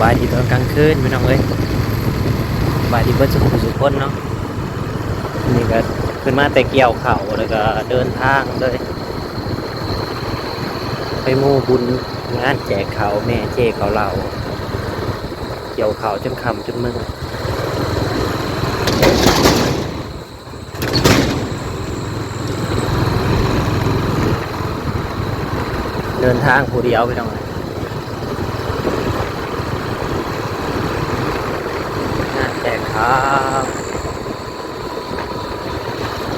บายดีตอนกลางคืนพี่น้องเอ้ยสบายดีเบิดสุขคนเนาะนี่ก็ขึ้นมาแต่เกี่ยวเข่าวแล้วก็เดินทางเลยไปหมู่บุญงานแจกข่าวแม่เจ๊เขาเราเกี่ยวข่าวจนค่ำจนมืดเดินทางผู้เดียวพี่น้องเอ้ยงานแจกข่าว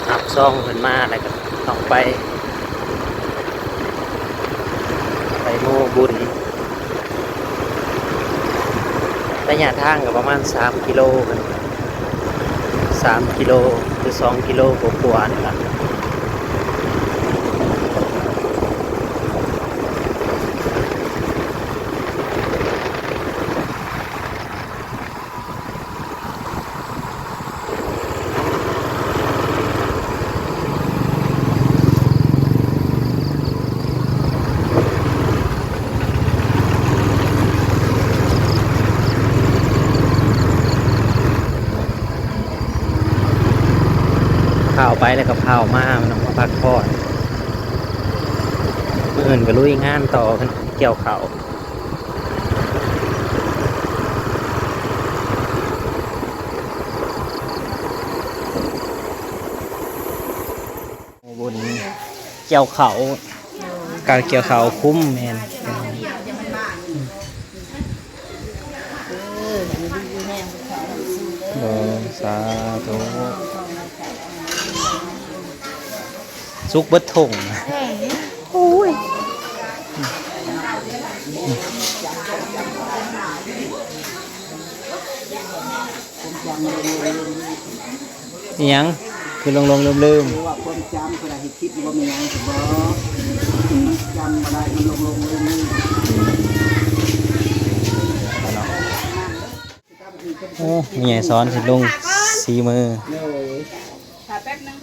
อับซ่องขึ้นมาอะไรก็ต้องไปหมู่บุญระยะทางก็ประมาณ3 กิโลกัน3 กิโลหรือ2 กิโลกว่าๆนี่แหละเผาไปแล้วก็เผามามันต้องมาพักผ่อนมื้ออื่นก็ลุยงานต่อกันเกี่ยวข้าวบุญเกี่ยวข้าวการเกี่ยวข้าวคุ้มแม่นโอ้สาธุสุกเบิดถงโอ้ยนี่ยังคือลงลืมว่าความจำก็ได้คิดว่ามีอย่างสิบ่จำบ่ได้มันลงลืมโอ้มีใหญ่ซ้อนสิลุงสีมือแป๊บนึง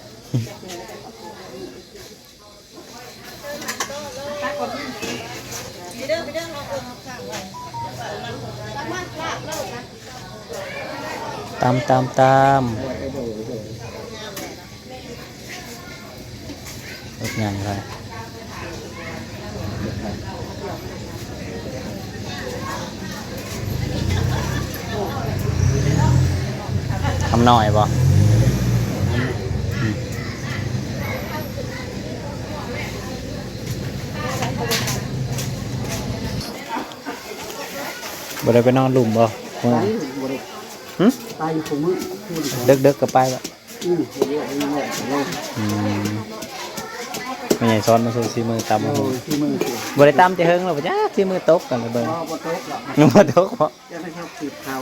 ตามงานอะไรทำหน่อยบ่บ่ได้ไปนอนหลุมบ่ไปผมมือเด็กๆก็ไปบ่ไม่ใหญ่ซ้อนมาสู่สีมือตำมาบ่ได้ตำจะเฮิงหรอกจ้าสีมือตกกันเลยเบิ่งบ่ตกบ่จะไม่ชอบติดเขา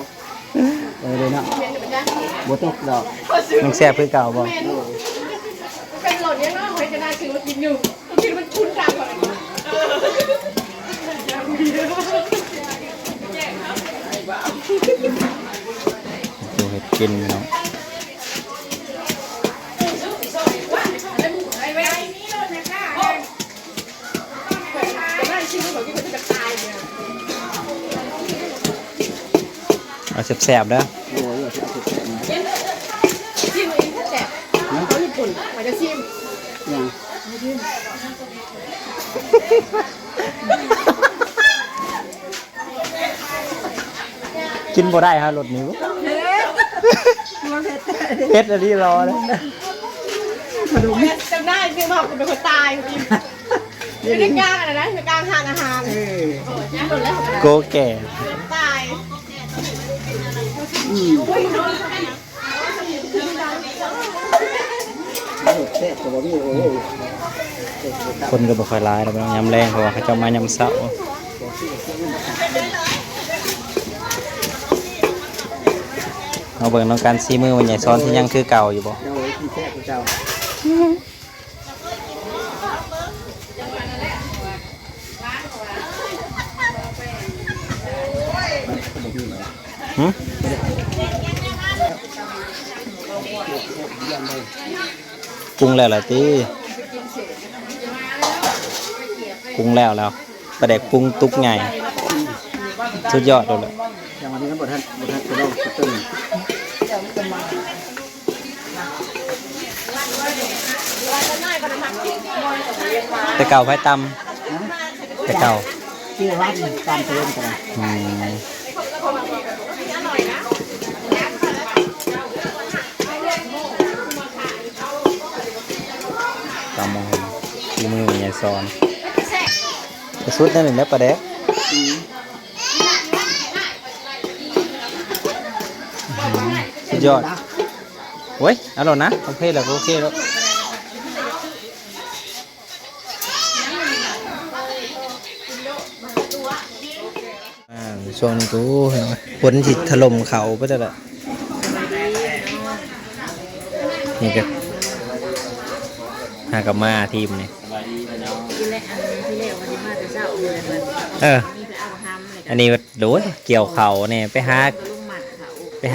เลยเนาะบ่ตกดอกยังแซ่บคือเก่าบ่เป็นหล่นยังน้อยเคยจะได้ซื้อมากินอยู่กินมันคุ้นจังเลยดูเห็ดกินเนาะเอาแซ่บๆเด้อชิมเองแซ่บเขาญี่ปุ่นมาจะชิมกินบ่ได้ฮะรสนี้เผ็ดอะไรรอเลยจำได้คือบอกเป็นคนตายจริงไม่ได้กลางอะไรนะคือกลางทานอาหารโกแก่ตายคนก็บ่ค่อยร้ายแล้วยำแรงเพราะว่าเขาจะมายำเสาเอาเบิ่งน้องการซีมือวันใหญ่ซ้อนที่ยังคือเก่าอยู่บ่ปรุงแล้วล่ะติปรุงแล้วปลาแดกปรุงตุกใหญ่ สุดยอดเลย อย่างวันนี้ก็บทท่านจะลองกระตุ้น แต่เก่าไฟตำแต่เก่า ที่ร้านตามเตือนกัน ตำมองที่มือใหญ่ซ้อนกระสุดนั่นหนึ่งแล้วปลาแดกสุดยอดเว้ยอร่อยนะโอเคแล้วโอเคแล้วช่วงนี้กูฝนจิตถล่มเขาไปแต่ละนี่ก็หากับมาทีมนี่อันนี้โดยเกี่ยวเขาเนี่ยไปห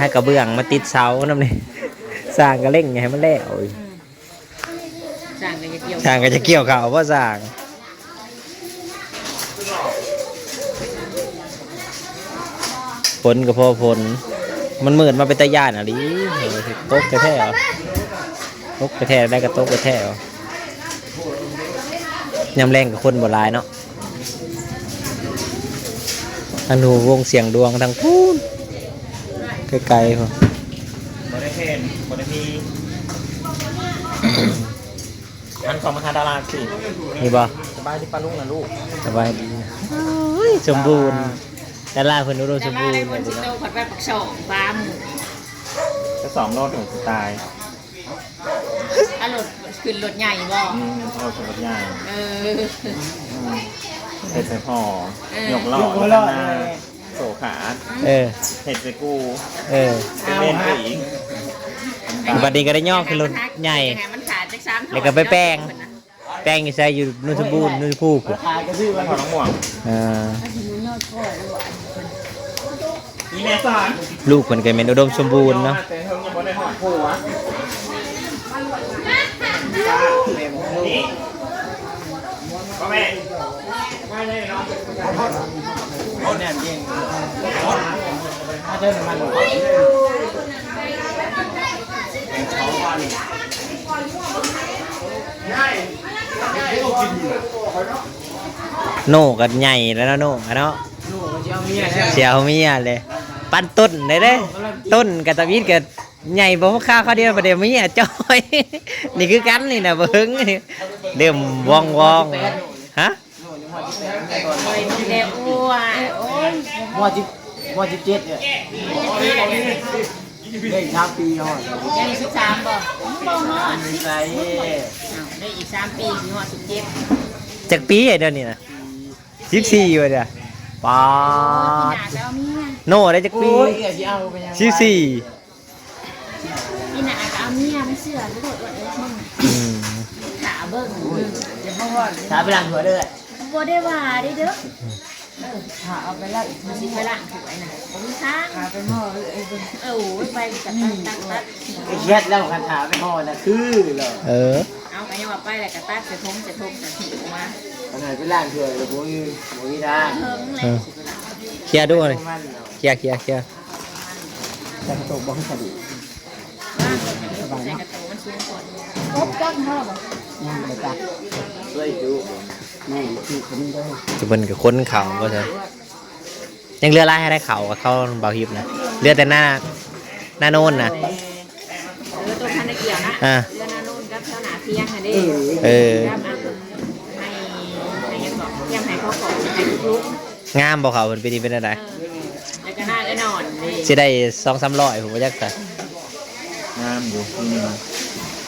ากระเบื้องมาติดเสาน้ำนี่สร้างก็เร่งไงให้มันแล้วสร้างก็จะเกี่ยวเขาเพราะสร้างฝนก็พอฝนมันมืดมาเป็นตะย่านอ่ะดิตกแท้ๆเหรอตกแท้ได้ก็ตกแท้ๆเหรอยำแรงกับคนโบราณเนาะทางดูวงเสียงดวงทางพูนไกลๆพอบริเทนบริมีอันของมหาดาราสินี่บ่สบายที่ปลาลุงนะลูกสบายดีสมบูรณ์ดาราเพิ่นอุดมสมบูรณ์เลยเนาะ ผัดแบบปักช่องปลาหมู จะ2 โลถึงสไตล์ อ่ะรถขึ้นรถใหญ่บ่ โลรถใหญ่ เออ เห็ดใส่ห่อยกล้อโสขาเห็ดใส่กูเล่นไปอีกบัดนี้ก็ได้ย่อขึ้นรถใหญ่แล้วก็ไปแป้งอยู่ใส่อยู่นุ่นสมบูรณ์นุ่นผู้ ขายก็ชื่อว่า พอน้องหม่วงนี่แม่สอนลูกมันก็เป็นอุดมสมบูรณ์เนาะนี่พ่อแม่ไม่ได้เนาะเขาแน่นเองถ้าเดินมันโน่กันใหญ่แล้วนะโน่เนาะเสียวเมียเลยปั้นต้นได้เด้ต้นกับตะวิดกับใหญ่บ่ข้าวเขาเดียวประเดี๋ยวเมียจอยนี่คือกันนี่นะเบิ้งเดิมวองฮะ เด็กอ้วนโอ้ย ม.17เนี่ยได้3 ปีฮอด ยังอีก13บ่บ่ฮอด ใส่ ได้อีก3 ปีสิฮอด17 จากปีไอ้เดือนนี้นะ14อยู่เด้อปาดโน่ได้จากปี14 พี่น่ะก็เอาเมียไม่เชื่อทุกคนขาเบิ่ง ถ้าไปล้างหัวเด้อ บ่ได้ว่าได้เด้อถ้าเอาไปล้างมันสิไปล้างถ้วยน่ะบ่มีทางไปหม้อโอ้ยไปกับตัด ไอ้เฮ็ดแล้วคันถาไปห่อน่ะคือเหรอ เอาไปยังว่าไปแล้วก็ตัดจะทงจะหิวมา อันไหนไปล้างถ้วยแล้วบ่มีทาง เฮิงเลย เคลียร์ดูเลยเคลียร์แต่ตกบ่ให้สะดุ ใส่กระโตมันสูงก่อน ยังบ่ตัดช่วยดูแม่คือคนนี้ได้ จะเป็นกับคนเขาก็ใช่ยังเรือไล่ให้ได้เขากับเขาเบาฮิบนะเรือแต่หน้าโน่นนะ ตัวพันธุ์เกี่ยวนะเรือนานุ่นกับเท่าหนาเพียงค่ะดิรับให้ยังบอกยังให้เขาก่อนให้ทุก งามบอกเขาเป็นปีนี้เป็นอะไร แล้วก็น่าก็นอนดิ จะได้200-300ผมว่าจักแต่ งามอยู่นี่นะ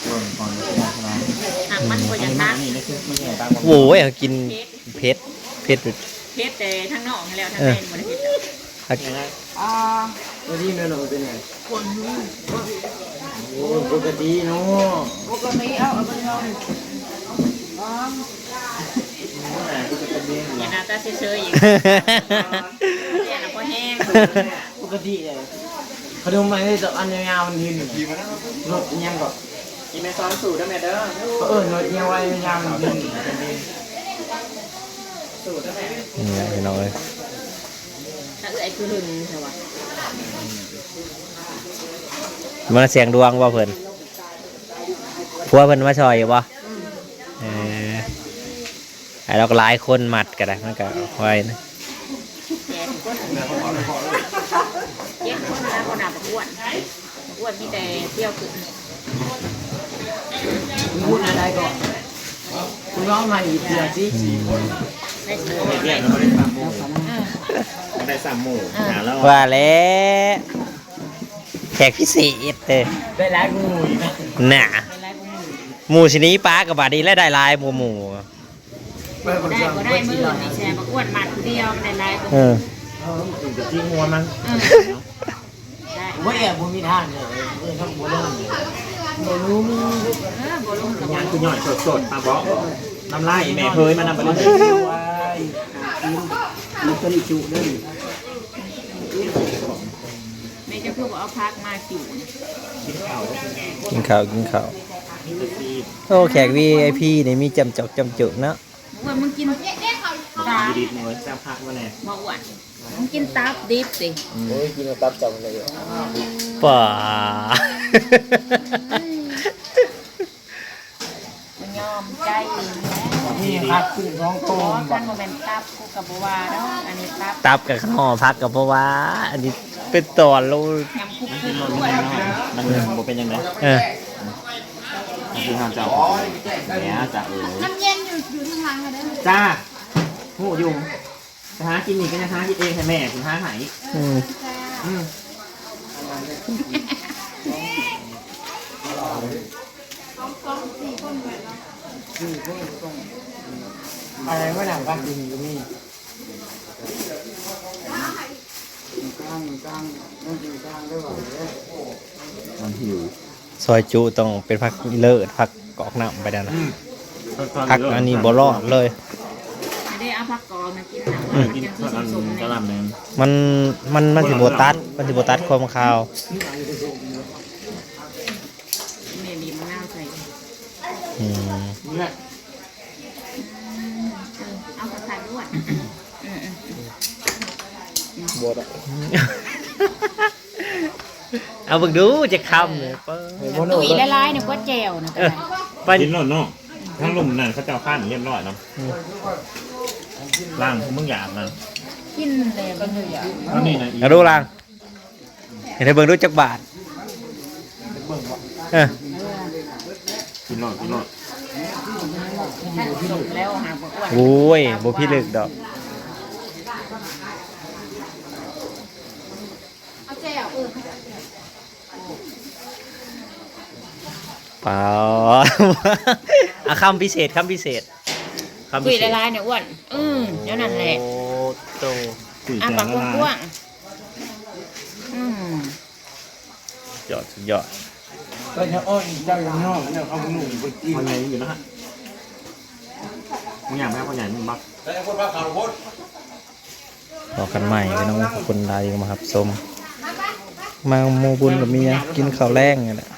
ช่วงก่อนจะมาทำงาน หักมันก็ยังนัก นี่คือไม่ใช่บ้าง โว้ยกินเพชร เพชรแต่ทั้งนอกแล้วทั้งในหมดเลย ตัวที่เนื้อหนูเป็นไงปกติเนาะปกติเอาไปนอน อย่าหน้าตาเฉยๆอย่างนี้นะพอแห้ง ปกติเลยขนมอะไรตัวอันยาวๆมันยืนรถยังก็กินในซองสูตรได้ไหมเด้อรถยาวๆยาวมันยืนสูตรได้ไหม นี่พี่น้องเลย ต ถ้าไอ้คือหึงใช่ป่ะ มันเสียงดวงบ่เพิ่นพัวเพิ่นมาช่วยอยู่บ่ไอ้เราก็หลายคนมัดก็ได้มันก็ไว้นะ แย่คนแย่คนนะคนหนาประกวดประกวดมีแต่เที่ยวขึ้น พูดอะไรก่อนคุณร้องมาอีกเดือนสิ ได้สิ เรียกเราได้3 โมงได้3 โมงหาแล้ว ว่าแล้วแขกพิเศษเด้อ ได้หลายงูอีกนะ น่ะ เป็นไรกู หมู่ชนี้ป้ากับบาดนี้และได้หลายหมู่ ไปคน ได้ เดียว ก็ได้มือนี่แชร์ประกวดมาทีเดียวได้ไรกู เออ ถึงจะจิ้งหัวมัน ได้ ว่าแอบผมมีทางเลยทำหัวเรื่องโดนรู้มึง บอลลูนกับ งานคือหน่อยสดๆมาบอกน้ำลายแม่เพยมานำไปเลย ไว้กินมันก็รีจุได้ แม่จะพูดว่าเอาพักมาจิ๋ว กินข้าว กินข้าวโอ้แขก VIP นี่มีจำจอกจำจุเนาะ ว่ามึงกินตา ดีๆหน่อยแซ่บพักมาแน่ มาอ้วนมึงกินตับดิบสิ โอ้ยกินตับจังเลย ป่า มันยอมใจ นี่ครับขึ้นร้องโต ขอท่านโมเมนตับกูกับบัวเนาะอันนี้ตับ ตับกับห่อพักกับเพราะว่าอันนี้เป็นตอนลูก ยำคุก กินรส ด้ มั วน ย น้อยมันบ่เป็นยังไง เออ คือห้ามเจ้าเนี่ยจ้าน้ำเย็นอยู่ที่ทางค่ะเด้อ จ้าหูยุงจะหากินนี่ก็จะหากินเองให้แม่คุณหาหาย อืม อะไรไม่หนักกันจริงก็มี มันหิว ซอยจุต้องเป็นพักเลิศพักกอกน้ำไปแล้วนะพักอันนี้บ่รอดเลย ไม่ได้เอาผักกอมากินนะ กิน ยัง ข้าว คือสมๆ กระ เลย ลำนึง มันสิบ่ตัดความคาว เมลีมะนาวใส่ อืม เนี่ย เอากระถางด้วย บดอ่ะ เอาเบิ่งดูจะคำเนี่ยเปิ้ล ตุ๋ยละลายเนี่ยก็แจวนะ ไป กินรสเนาะทั้งลมนั่นเขาเจ้าข้านเรียบร้อยเนาะล่างมึงอยากนะ กินเลยมันเลยอ่ะ เอานี่นะ เอาดูล่างเห็นให้เบิ่งดูจักบาทเออ กินรส ท่านสมแล้วหาบอกว่า โอ้ยบ่พี่ลึกดอก เอาแจ่วเปล่า อ่ะคำพิเศษคำพิเศษ ตุ๋ยละลายเนี่ยอ้วนเดี๋ยวนั่นแหละ โอ้โต คุย อ่ะ แก ปาก งละ กว้า ลาย ง ยอดสุดยอด ก็จะอ้อนเจ้าอย่างนอกเนี่ยเอาหนุ่มไปกิน คนใหญ่อยู่นะฮะมึงอยากไหมคนใหญ่มึงบัก บอกกันใหม่พี่น้องขอบคุณดาดีมาครับส้มมาโมบุญกับเมียกินข้าวแรงนี่แหละ